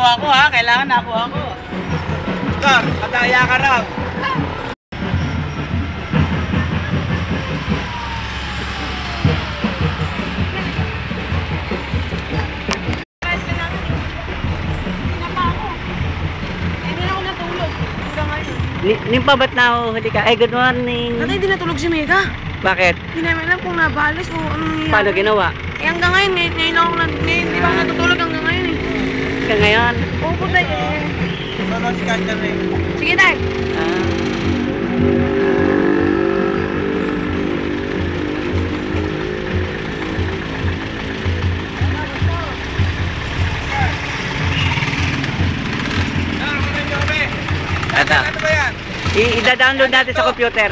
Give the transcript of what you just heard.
nakuha ko ha. Kailangan nakuha ko. Kar, kadaya ka raw. Nimpa, ba't nahuhuli ka? Ay, good morning. Natay, di natulog si Mega. Bakit? Hindi namin alam kung nabalis o anong nangyayari. Paano ginawa? Eh, hanggang ngayon, hindi pa ako natutulog hanggang ngayon eh. Hanggang ngayon? Opo, Day. Solo si Kanter eh. Sige, Day. Ano ba yan? I-download natin sa computer.